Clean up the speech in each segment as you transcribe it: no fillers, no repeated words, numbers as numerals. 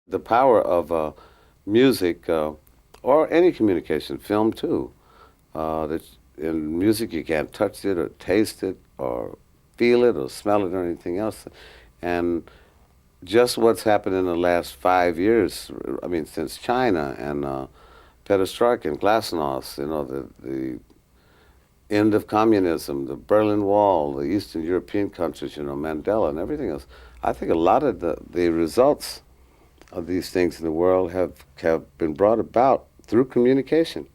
The power of music or any communication, film too. That in music you can't touch it or taste it or feel it or smell it or anything else. And just what's happened in the last 5 years, I mean, since China and perestroika and glasnost, the end of communism, the Berlin Wall, the Eastern European countries, Mandela and everything else. I think a lot of the results of these things in the world have been brought about through communication,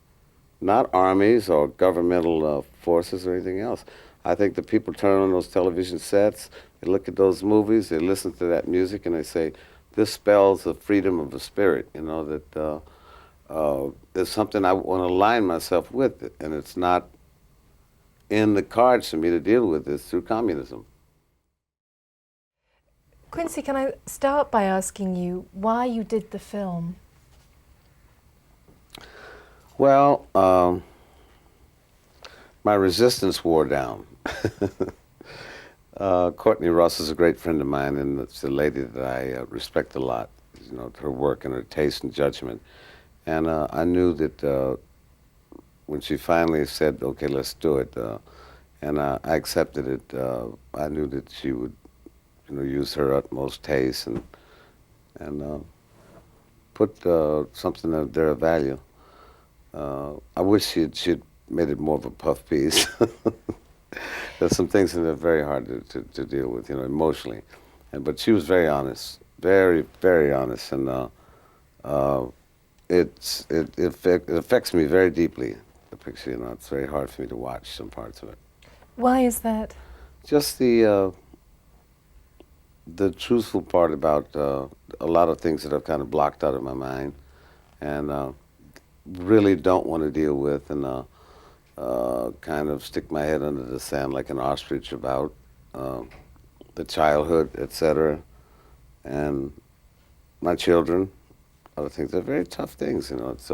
not armies or governmental forces or anything else. I think the people turn on those television sets, they look at those movies, they listen to that music, and they say, this spells the freedom of the spirit, that is something I want to align myself with, and it's not in the cards for me to deal with this through communism. Quincy, can I start by asking you why you did the film? Well, my resistance wore down. Courtney Ross is a great friend of mine, and it's a lady that I respect a lot, her work and her taste and judgment. And I knew that when she finally said, okay, let's do it, and I accepted it, I knew that she would use her utmost taste and put something of their value. I wish she'd made it more of a puff piece. There's some things that are very hard to deal with, emotionally. But she was very honest, very, very honest, and it affects me very deeply, the picture, it's very hard for me to watch some parts of it. Why is that? Just the truthful part about a lot of things that I've kind of blocked out of my mind and really don't want to deal with, and kind of stick my head under the sand like an ostrich about the childhood, etc., and my children, other things. They're very tough things, It's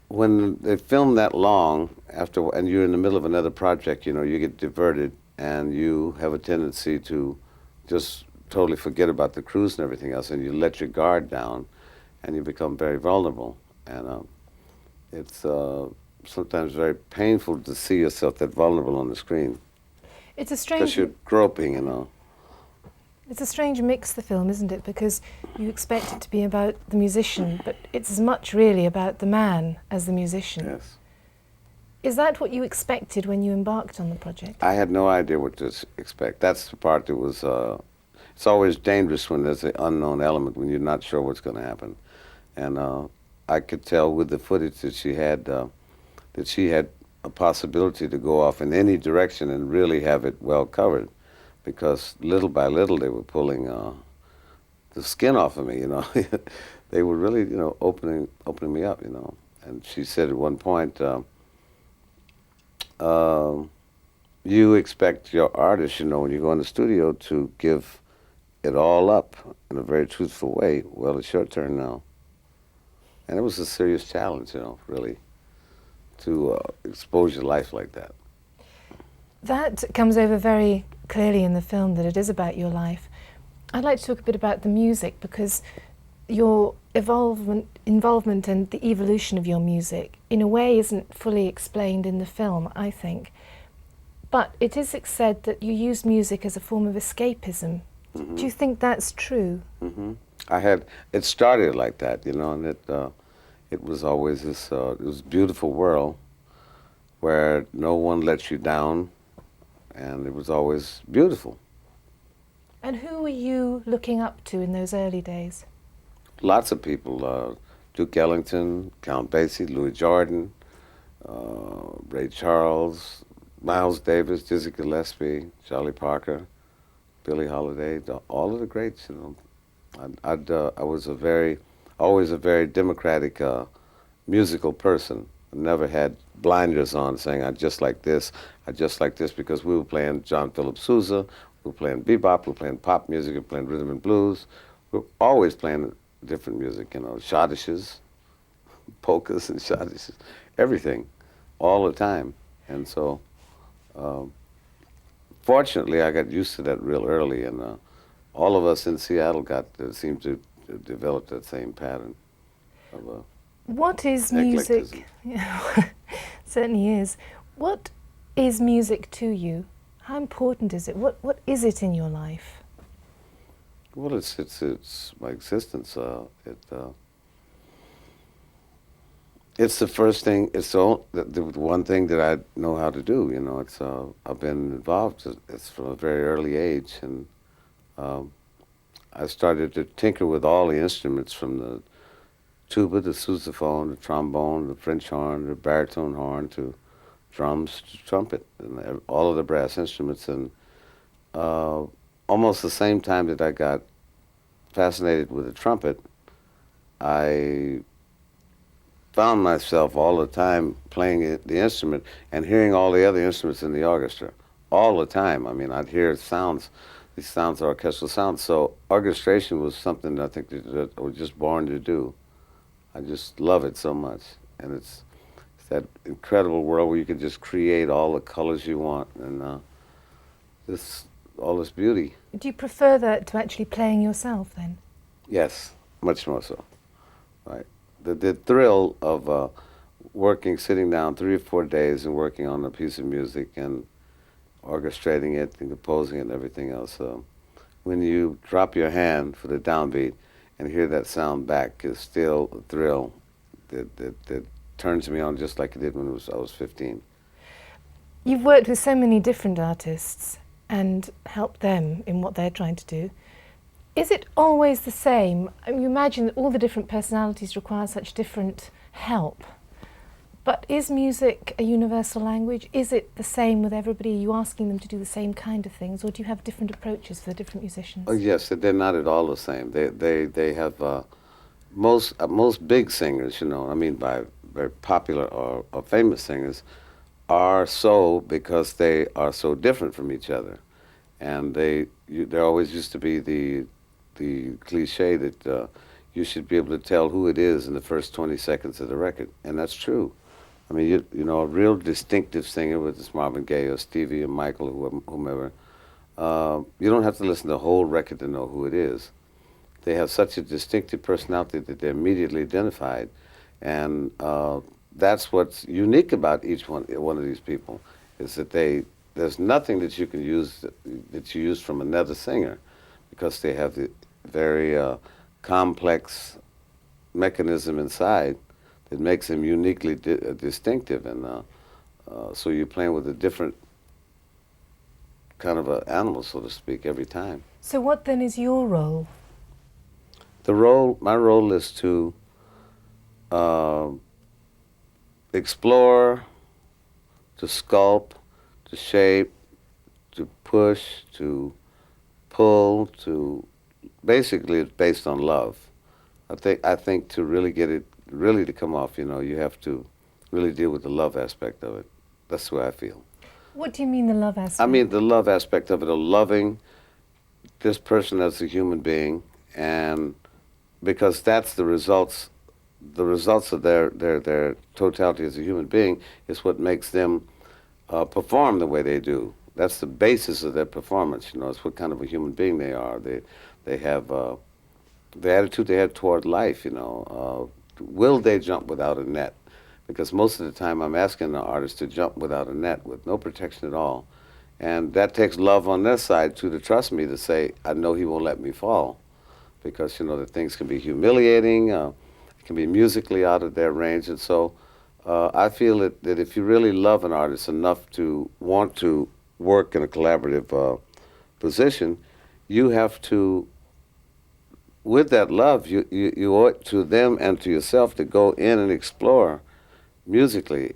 when they film that long and you're in the middle of another project, you get diverted and you have a tendency to just totally forget about the cruise and everything else, and you let your guard down, and you become very vulnerable. And it's sometimes very painful to see yourself that vulnerable on the screen. It's a strange... Because you're groping, It's a strange mix, the film, isn't it? Because you expect it to be about the musician, but it's as much really about the man as the musician. Yes. Is that what you expected when you embarked on the project? I had no idea what to expect. That's the part that was... it's always dangerous when there's an unknown element, when you're not sure what's going to happen. And I could tell with the footage that she had a possibility to go off in any direction and really have it well covered, because little by little they were pulling the skin off of me, They were really, opening me up, And she said at one point, you expect your artist, when you go in the studio, to give it all up in a very truthful way. Well, it's your turn now. And it was a serious challenge, really, to expose your life like that. That comes over very clearly in the film, that it is about your life. I'd like to talk a bit about the music, because your involvement and the evolution of your music, in a way, isn't fully explained in the film, I think. But it is said that you use music as a form of escapism. Mm-hmm. Do you think that's true? Mm-hmm. It started like that, and it was always this beautiful world where no one lets you down, and it was always beautiful. And who were you looking up to in those early days? Lots of people, Duke Ellington, Count Basie, Louis Jordan, Ray Charles, Miles Davis, Dizzy Gillespie, Charlie Parker, Billie Holiday, all of the greats, I was always a very democratic musical person. I never had blinders on saying, I just like this, because we were playing John Philip Sousa, we were playing bebop, we were playing pop music, we were playing rhythm and blues. We were always playing different music, schottisches, polkas and schottisches, everything, all the time. And so, fortunately, I got used to that real early, and all of us in Seattle seemed to developed that same pattern of What is eclecticism. music? Certainly is. What is music to you? How important is it? What is it in your life? Well, it's my existence. It's the first thing. It's the one thing that I know how to do. You know, it's I've been involved. It's from a very early age, and um, I started to tinker with all the instruments, from the tuba, the sousaphone, the trombone, the French horn, the baritone horn, to drums, to trumpet, and all of the brass instruments. And uh, almost the same time that I got fascinated with the trumpet, I found myself all the time playing the instrument and hearing all the other instruments in the orchestra all the time. I mean, I'd hear sounds, these sounds are orchestral sounds. So orchestration was something I think that I was just born to do. I just love it so much, and it's that incredible world where you can just create all the colors you want, and this all this beauty. Do you prefer that to actually playing yourself then? Yes, much more so. Right. The thrill of working, sitting down 3 or 4 days and working on a piece of music and orchestrating it and composing it and everything else. When you drop your hand for the downbeat and hear that sound back is still a thrill that turns me on just like it did when I was 15. You've worked with so many different artists and helped them in what they're trying to do. Is it always the same? I mean, you imagine that all the different personalities require such different help. But is music a universal language? Is it the same with everybody? Are you asking them to do the same kind of things, or do you have different approaches for the different musicians? Oh yes, they're not at all the same. They have most big singers, you know, I mean by very popular or famous singers, are so because they are so different from each other, and there always used to be the cliche that you should be able to tell who it is in the first 20 seconds of the record, and that's true. I mean, you know, a real distinctive singer, whether it's Marvin Gaye or Stevie or Michael or whomever, you don't have to listen to the whole record to know who it is. They have such a distinctive personality that they're immediately identified, and that's what's unique about each one of these people, is that there's nothing that you can use that you use from another singer, because they have the very complex mechanism inside that makes them uniquely distinctive, and so you're playing with a different kind of an animal, so to speak, every time. So what then is your role? My role is to uh, explore, to sculpt, to shape, to push, to pull, to basically it's based on love. I think to really get it really to come off, you know, you have to really deal with the love aspect of it. That's the way I feel. What do you mean the love aspect? I mean the love aspect of it, of loving this person as a human being, and because that's the results of their totality as a human being is what makes them perform the way they do. That's the basis of their performance. You know, it's what kind of a human being they are. They have the attitude they have toward life. You know, will they jump without a net? Because most of the time I'm asking the artist to jump without a net, with no protection at all, and that takes love on their side too, to trust me, to say I know he won't let me fall, because you know the things can be humiliating, it can be musically out of their range, and so I feel that if you really love an artist enough to want to work in a collaborative position, you have to, with that love, you owe it to them and to yourself to go in and explore musically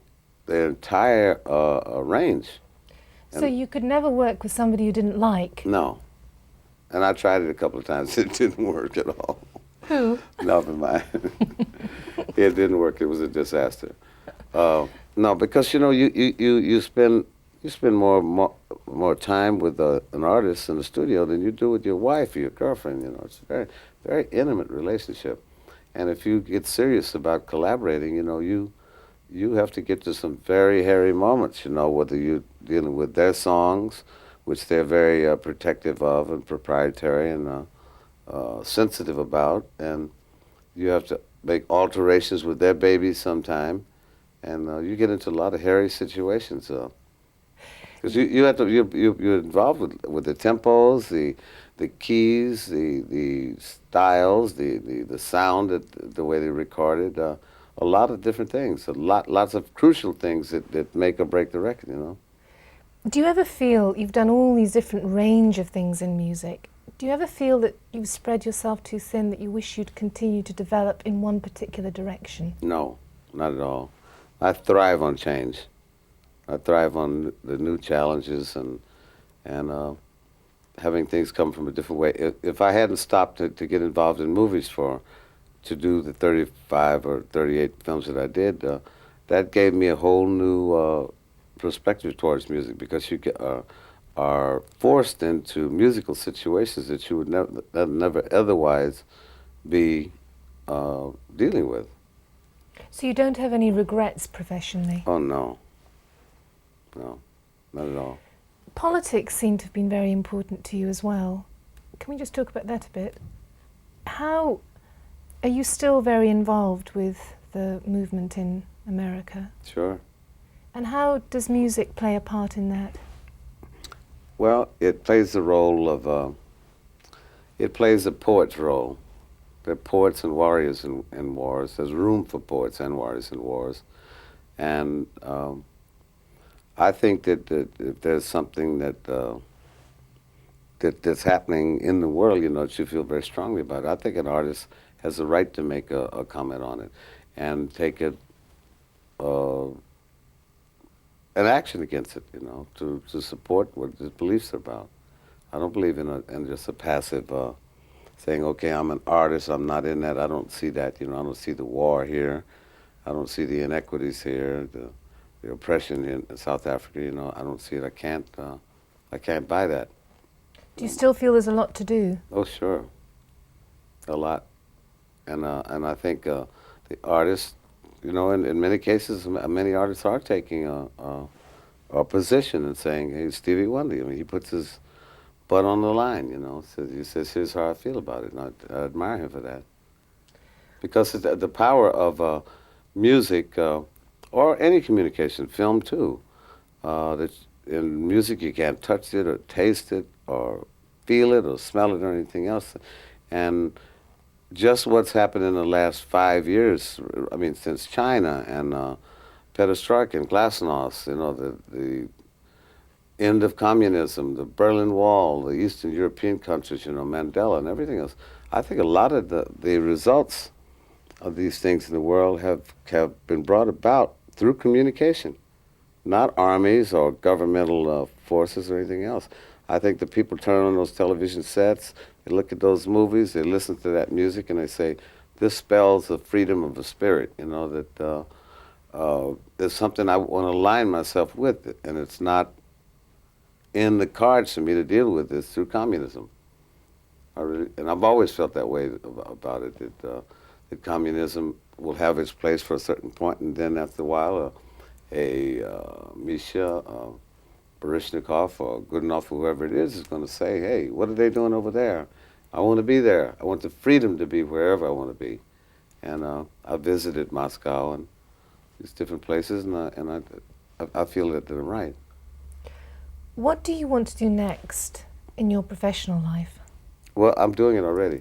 the entire range. So you could never work with somebody you didn't like? No. And I tried it a couple of times. It didn't work at all. Who? Never mind. It didn't work. It was a disaster. No, because you know you spend more time with an artist in the studio than you do with your wife or your girlfriend. You know, it's a very intimate relationship, and if you get serious about collaborating, you know, you have to get to some very hairy moments. You know, whether you're dealing with their songs, which they're very protective of and proprietary, and sensitive about, and you have to make alterations with their babies sometime, and you get into a lot of hairy situations. Because you have to you're involved with the tempos, the keys, the styles, the sound, the way they recorded, a lot of different things, lots of crucial things that make or break the record. You know. Do you ever feel you've done all these different range of things in music? Do you ever feel that you've spread yourself too thin, that you wish you'd continue to develop in one particular direction? No, not at all. I thrive on change. I thrive on the new challenges and having things come from a different way. If I hadn't stopped to get involved in movies to do the 35 or 38 films that I did, that gave me a whole new perspective towards music, because are forced into musical situations that you would never otherwise be dealing with. So you don't have any regrets professionally? Oh, no. No, not at all. Politics seem to have been very important to you as well. Can we just talk about that a bit? How are you still very involved with the movement in America? Sure. And how does music play a part in that? Well, it plays the role of, it plays a poet's role. There are poets and warriors in wars. There's room for poets and warriors in wars. And I think that if there's something that's happening in the world, you know, that you feel very strongly about it, I think an artist has the right to make a comment on it and take it, an action against it, you know, to support what his beliefs are about. I don't believe in just a passive saying, okay, I'm an artist, I'm not in that, I don't see that, you know, I don't see the war here, I don't see the inequities here, the oppression in South Africa, you know, I don't see it, I can't buy that. Do you still feel there's a lot to do? Oh, sure, a lot. And I think the artists, you know, in many cases, many artists are taking a position and saying, hey, Stevie Wonder, I mean, he puts his butt on the line, you know. He says, here's how I feel about it, and I admire him for that. Because it's the power of music, or any communication, film too, that in music you can't touch it or taste it or feel it or smell it or anything else. And just what's happened in the last 5 years, I mean, since China and perestroika and glasnost, you know, the end of communism, the Berlin Wall, the Eastern European countries, you know, Mandela and everything else. I think a lot of the results of these things in the world have been brought about through communication, not armies or governmental forces or anything else. I think the people turn on those television sets, they look at those movies, they listen to that music, and they say, this spells the freedom of the spirit, you know, that it's something I want to align myself with, and it's not in the cards for me to deal with this through communism. And I've always felt that way about it, that communism will have its place for a certain point, and then after a while, Misha, Baryshnikov, or Goodenough, whoever it is going to say, hey, what are they doing over there? I want to be there. I want the freedom to be wherever I want to be. And I visited Moscow and these different places, and I feel that they're right. What do you want to do next in your professional life? Well, I'm doing it already.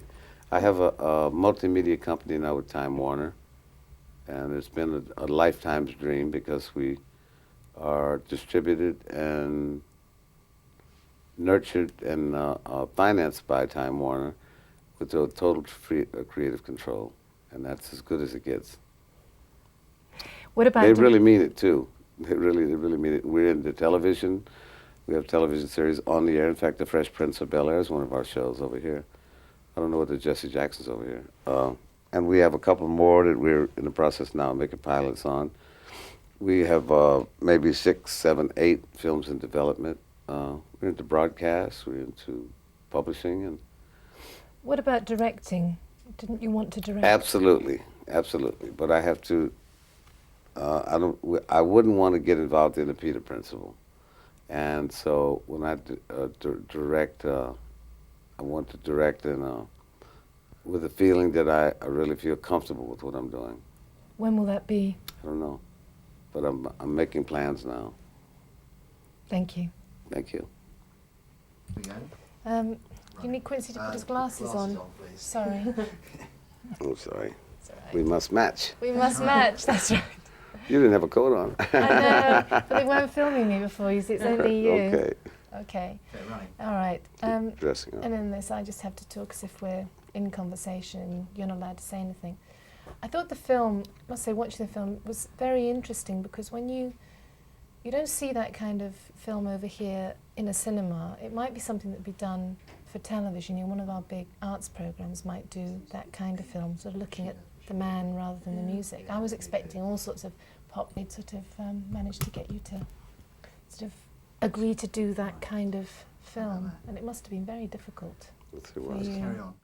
I have a multimedia company now with Time Warner, and it's been a lifetime's dream because we are distributed and nurtured and financed by Time Warner with a total creative control, and that's as good as it gets. What about They really mean it too. They really mean it. We're into television. We have television series on the air. In fact, The Fresh Prince of Bel-Air is one of our shows over here. I don't know whether Jesse Jackson's over here. And we have a couple more that we're in the process now of making pilots on. We have maybe 6, 7, 8 films in development. We're into broadcast. We're into publishing. And what about directing? Didn't you want to direct? absolutely, absolutely. But I have to. I wouldn't want to get involved in the Peter Principle. And so when I direct, I want to direct in with the feeling that I really feel comfortable with what I'm doing. When will that be? I don't know, but I'm making plans now. Thank you. Thank you. We go. You need Quincy to put his glasses on. Please. Sorry. I'm sorry. It's all right. We must match. We must match, that's right. You didn't have a coat on. I know, but they weren't filming me before, you see, it's only you. Okay. Okay. Okay, right. All right. Dressing up. And in this, I just have to talk as if we're in conversation and you're not allowed to say anything. I thought the film, I must say, watching the film was very interesting because when you don't see that kind of film over here in a cinema. It might be something that would be done for television. You know, one of our big arts programs might do that kind of film, sort of looking at the man rather than the music. I was expecting all sorts of pop. They'd sort of managed to get you to sort of agree to do that kind of film, and it must have been very difficult. Yes, it for was. you. Carry on.